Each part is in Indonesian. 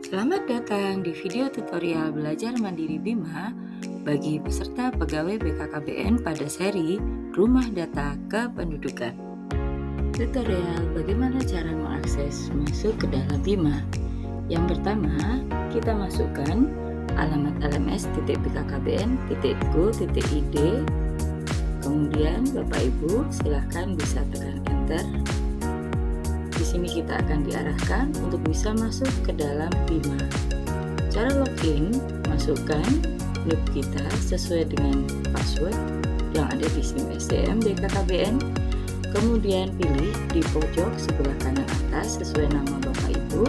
Selamat datang di video tutorial belajar mandiri Bima bagi peserta pegawai BKKBN pada seri Rumah Data Kependudukan. Tutorial bagaimana cara mengakses masuk ke dalam Bima. Yang pertama, kita masukkan alamat lms.bkkbn.go.id. Kemudian Bapak Ibu silahkan bisa tekan enter. Di sini kita akan diarahkan untuk bisa masuk ke dalam Bima. Cara login, masukkan NIP kita sesuai dengan password yang ada di SIM SDM BKKBN. Kemudian pilih di pojok sebelah kanan atas sesuai nama Bapak Ibu.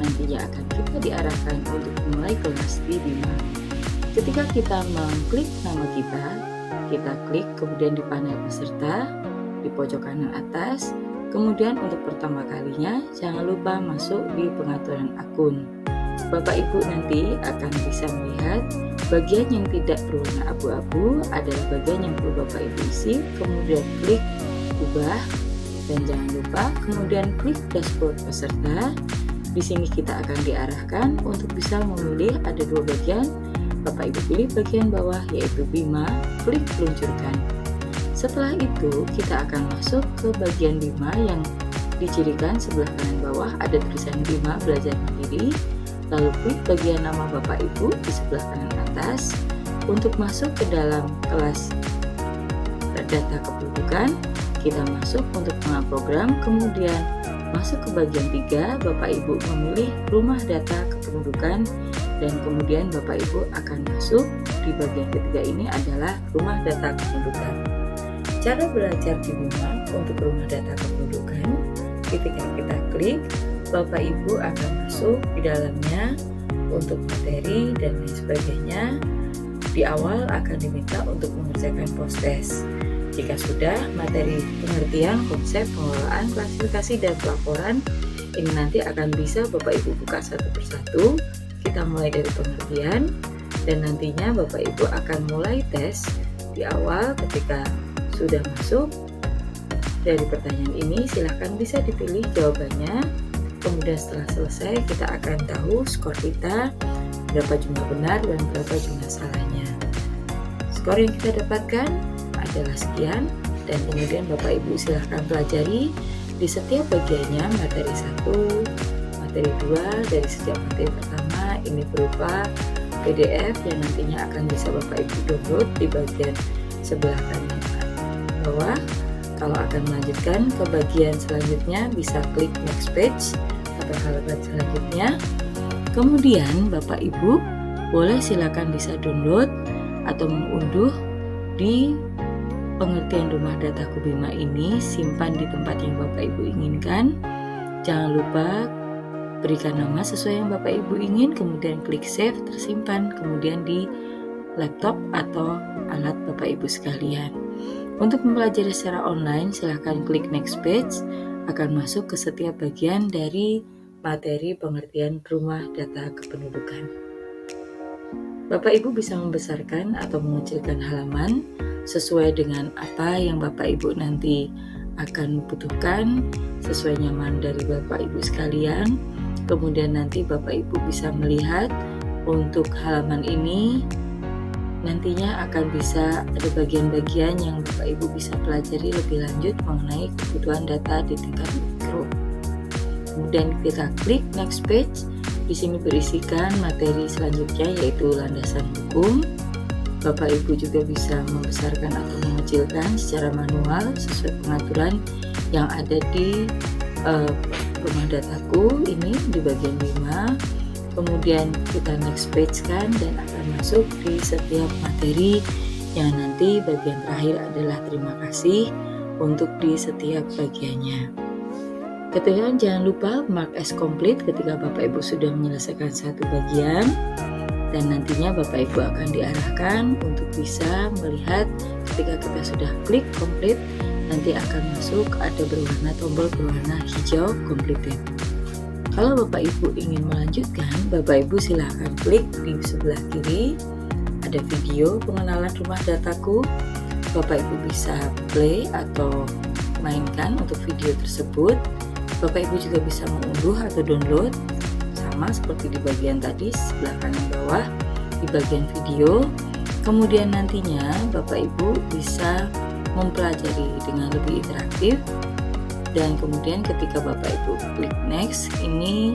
Nantinya akan kita diarahkan untuk mulai kelas di Bima. Ketika kita mengklik nama kita klik kemudian di panel peserta di pojok kanan atas. Kemudian untuk pertama kalinya jangan lupa masuk di pengaturan akun. Bapak Ibu nanti akan bisa melihat bagian yang tidak berwarna abu-abu adalah bagian yang perlu Bapak Ibu isi. Kemudian klik ubah dan jangan lupa kemudian klik dashboard peserta. Di sini kita akan diarahkan untuk bisa memilih ada dua bagian. Bapak Ibu pilih bagian bawah yaitu Bima, klik luncurkan. Setelah itu kita akan masuk ke bagian Bima yang dicirikan sebelah kanan bawah ada tulisan Bima Belajar Mandiri. Lalu klik bagian nama Bapak Ibu di sebelah kanan atas. Untuk masuk ke dalam kelas data kependudukan, kita masuk untuk pengenalan program. Kemudian masuk ke bagian 3, Bapak Ibu memilih Rumah Data Kependudukan. Dan kemudian Bapak Ibu akan masuk di bagian ketiga ini adalah Rumah Data Kependudukan. Cara belajar di Bima untuk Rumah Data Kependudukan, ketika kita klik, Bapak Ibu akan masuk di dalamnya untuk materi dan lain sebagainya. Di awal akan diminta untuk mengerjakan post-test. Jika sudah, materi pengertian, konsep, pengelolaan, klasifikasi, dan pelaporan ini nanti akan bisa Bapak Ibu buka satu persatu. Kita mulai dari pengertian dan nantinya Bapak Ibu akan mulai tes di awal. Ketika sudah masuk dari pertanyaan ini, silahkan bisa dipilih jawabannya. Kemudian setelah selesai kita akan tahu skor kita, berapa jumlah benar dan berapa jumlah salahnya. Skor yang kita dapatkan adalah sekian dan kemudian Bapak Ibu silahkan pelajari di setiap bagiannya. Materi 1, materi 2 dari setiap materi pertama ini berupa PDF yang nantinya akan bisa Bapak Ibu download di bagian sebelah kanan bawah. Kalau akan melanjutkan ke bagian selanjutnya bisa klik next page atau halaman selanjutnya. Kemudian Bapak Ibu boleh silakan bisa download atau mengunduh di pengertian Rumah Data Bima ini, simpan di tempat yang Bapak Ibu inginkan. Jangan lupa berikan nama sesuai yang Bapak Ibu ingin, kemudian klik save, tersimpan kemudian di laptop atau alat Bapak Ibu sekalian. Untuk mempelajari secara online, silahkan klik next page, akan masuk ke setiap bagian dari materi pengertian Rumah Data Kependudukan. Bapak Ibu bisa membesarkan atau mengecilkan halaman sesuai dengan apa yang Bapak Ibu nanti akan butuhkan, sesuai nyaman dari Bapak Ibu sekalian. Kemudian nanti Bapak Ibu bisa melihat untuk halaman ini nantinya akan bisa ada bagian-bagian yang Bapak Ibu bisa pelajari lebih lanjut mengenai kebutuhan data di tingkat mikro. Kemudian kita klik next page. Di sini berisikan materi selanjutnya yaitu landasan hukum. Bapak Ibu juga bisa membesarkan atau mengecilkan secara manual sesuai pengaturan yang ada di Rumah Dataku ini di bagian 5. Kemudian kita next page kan dan akan masuk di setiap materi yang nanti bagian terakhir adalah terima kasih untuk di setiap bagiannya. Kemudian jangan lupa mark as complete ketika Bapak Ibu sudah menyelesaikan satu bagian. Dan nantinya Bapak Ibu akan diarahkan untuk bisa melihat ketika kita sudah klik complete, nanti akan masuk ada berwarna tombol berwarna hijau completed. Kalau Bapak Ibu ingin melanjutkan, Bapak Ibu silahkan klik di sebelah kiri, ada video pengenalan Rumah Dataku. Bapak Ibu bisa play atau mainkan untuk video tersebut. Bapak Ibu juga bisa mengunduh atau download sama sama seperti di bagian tadi, sebelah kanan bawah di bagian video. Kemudian nantinya Bapak Ibu bisa mempelajari dengan lebih interaktif, dan kemudian ketika Bapak Ibu klik next, ini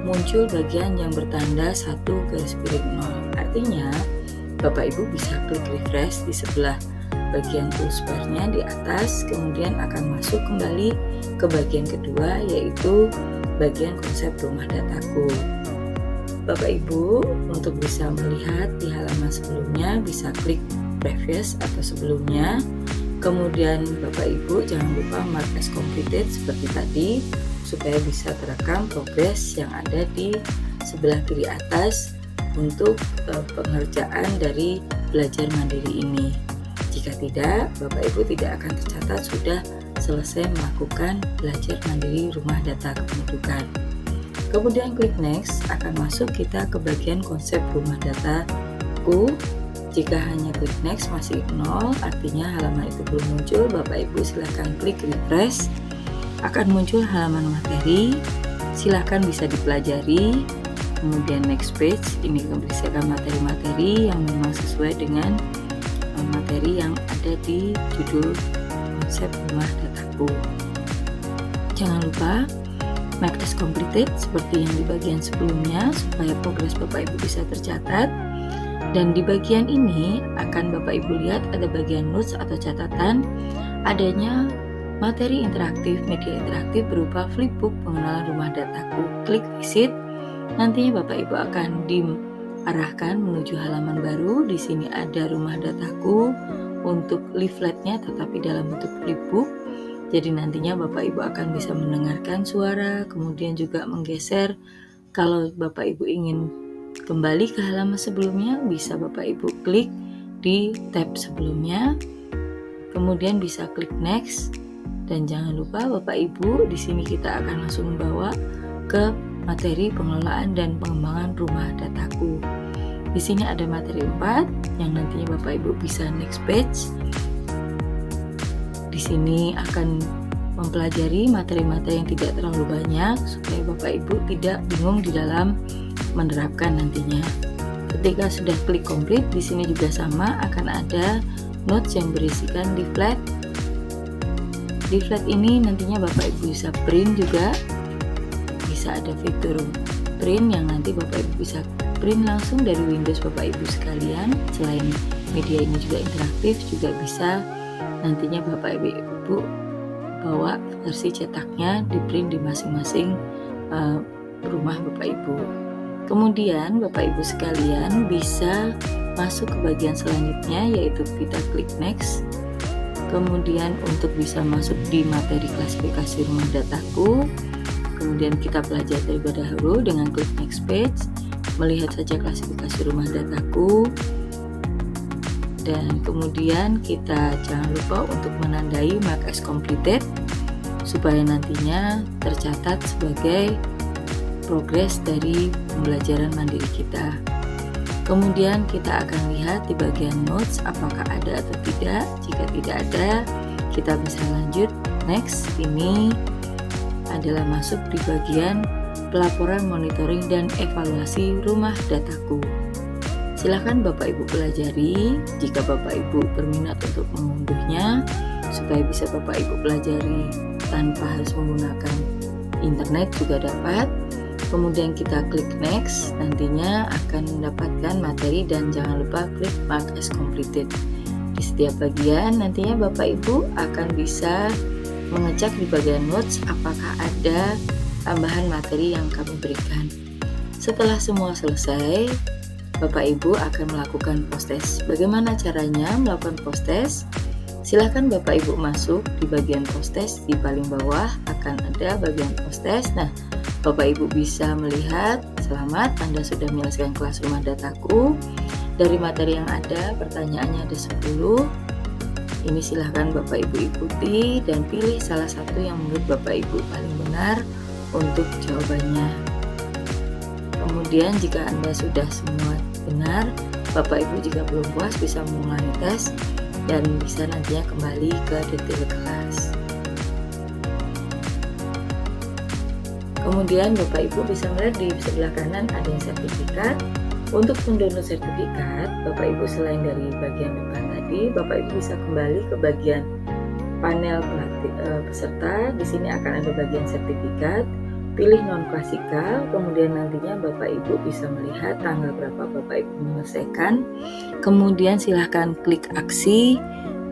muncul bagian yang bertanda 1 garis miring 0. Artinya Bapak Ibu bisa klik refresh di sebelah bagian toolsbar-nya di atas, kemudian akan masuk kembali ke bagian kedua, yaitu bagian konsep rumah dataku. Bapak Ibu untuk bisa melihat di halaman sebelumnya bisa klik previous atau sebelumnya. Kemudian Bapak Ibu jangan lupa mark as completed seperti tadi, supaya bisa terekam progres yang ada di sebelah kiri atas untuk pengerjaan dari belajar mandiri ini. Jika tidak, Bapak Ibu tidak akan tercatat sudah selesai melakukan belajar mandiri rumah data kependudukan. Kemudian klik next, akan masuk kita ke bagian konsep rumah dataku. Jika hanya klik next masih 0, artinya halaman itu belum muncul, Bapak Ibu silahkan klik refresh, akan muncul halaman materi, silahkan bisa dipelajari. Kemudian next page, ini berisikan materi-materi yang memang sesuai dengan materi yang ada di judul konsep rumah dataku. Jangan lupa mark as completed seperti yang di bagian sebelumnya, supaya progres Bapak Ibu bisa tercatat. Dan di bagian ini akan Bapak Ibu lihat ada bagian notes atau catatan, adanya materi interaktif, media interaktif berupa flipbook pengenalan rumah dataku. Klik visit, nantinya Bapak Ibu akan diarahkan menuju halaman baru. Di sini ada rumah dataku untuk leafletnya, tetapi dalam bentuk flipbook. Jadi nantinya Bapak Ibu akan bisa mendengarkan suara, kemudian juga menggeser. Kalau Bapak Ibu ingin kembali ke halaman sebelumnya, bisa Bapak Ibu klik di tab sebelumnya, kemudian bisa klik next. Dan jangan lupa Bapak Ibu, di sini kita akan langsung membawa ke materi pengelolaan dan pengembangan rumah dataku. Di sini ada materi 4 yang nantinya Bapak Ibu bisa next page. Di sini akan mempelajari materi-materi yang tidak terlalu banyak supaya Bapak Ibu tidak bingung di dalam menerapkan nantinya. Ketika sudah klik complete, di sini juga sama akan ada notes yang berisikan leaflet. Leaflet ini nantinya Bapak Ibu bisa print juga. Bisa ada fitur print yang nanti Bapak Ibu bisa print langsung dari Windows Bapak Ibu sekalian. Selain media ini juga interaktif, juga bisa nantinya Bapak Ibu bawa versi cetaknya di print di masing-masing rumah Bapak Ibu. Kemudian Bapak Ibu sekalian bisa masuk ke bagian selanjutnya, yaitu kita klik next. Kemudian untuk bisa masuk di materi klasifikasi rumah dataku, kemudian kita pelajari terlebih dahulu dengan klik next page, melihat saja klasifikasi rumah dataku, dan kemudian kita jangan lupa untuk menandai mark as completed supaya nantinya tercatat sebagai progres dari pembelajaran mandiri kita. Kemudian kita akan lihat di bagian notes apakah ada atau tidak. Jika tidak ada, kita bisa lanjut next. Ini adalah masuk di bagian pelaporan, monitoring, dan evaluasi rumah dataku. Silahkan Bapak Ibu pelajari jika Bapak Ibu berminat untuk mengunduhnya, supaya bisa Bapak Ibu pelajari tanpa harus menggunakan internet juga dapat. Kemudian kita klik next, nantinya akan mendapatkan materi, dan jangan lupa klik mark as completed. Di setiap bagian nantinya Bapak Ibu akan bisa mengecek di bagian notes apakah ada tambahan materi yang kami berikan. Setelah semua selesai, Bapak Ibu akan melakukan post test. Bagaimana caranya melakukan post test? Silahkan Bapak Ibu masuk di bagian post test, di paling bawah akan ada bagian post test. Nah, Bapak Ibu bisa melihat, selamat Anda sudah menyelesaikan kelas rumah dataku. Dari materi yang ada, pertanyaannya ada 10. Ini silahkan Bapak Ibu ikuti dan pilih salah satu yang menurut Bapak Ibu paling benar untuk jawabannya. Kemudian jika Anda sudah semua benar, Bapak Ibu jika belum puas bisa mengulangi tes dan bisa nantinya kembali ke detail kelas. Kemudian Bapak Ibu bisa melihat di sebelah kanan ada yang sertifikat. Untuk mendownload sertifikat, Bapak Ibu selain dari bagian depan tadi, Bapak Ibu bisa kembali ke bagian panel peserta. Di sini akan ada bagian sertifikat. Pilih non klasikal, kemudian nantinya Bapak Ibu bisa melihat tanggal berapa Bapak Ibu menyelesaikan. Kemudian silahkan klik aksi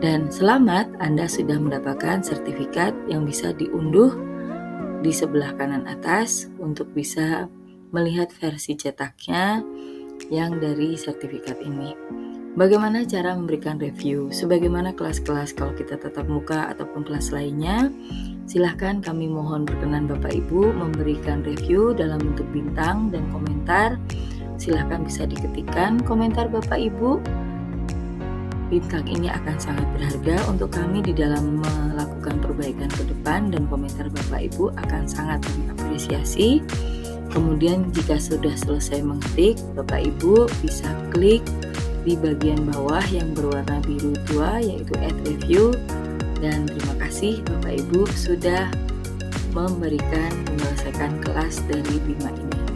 dan selamat, Anda sudah mendapatkan sertifikat yang bisa diunduh di sebelah kanan atas untuk bisa melihat versi cetaknya yang dari sertifikat ini. Bagaimana cara memberikan review? Sebagaimana kelas-kelas kalau kita tatap muka ataupun kelas lainnya, silahkan kami mohon berkenan Bapak Ibu memberikan review dalam bentuk bintang dan komentar. Silahkan bisa diketikkan komentar Bapak Ibu. Bintang ini akan sangat berharga untuk kami di dalam melakukan perbaikan ke depan, dan komentar Bapak Ibu akan sangat mengapresiasi. Kemudian jika sudah selesai mengetik, Bapak Ibu bisa klik di bagian bawah yang berwarna biru tua yaitu add review, dan terima kasih Bapak Ibu sudah menyelesaikan kelas dari Bima ini.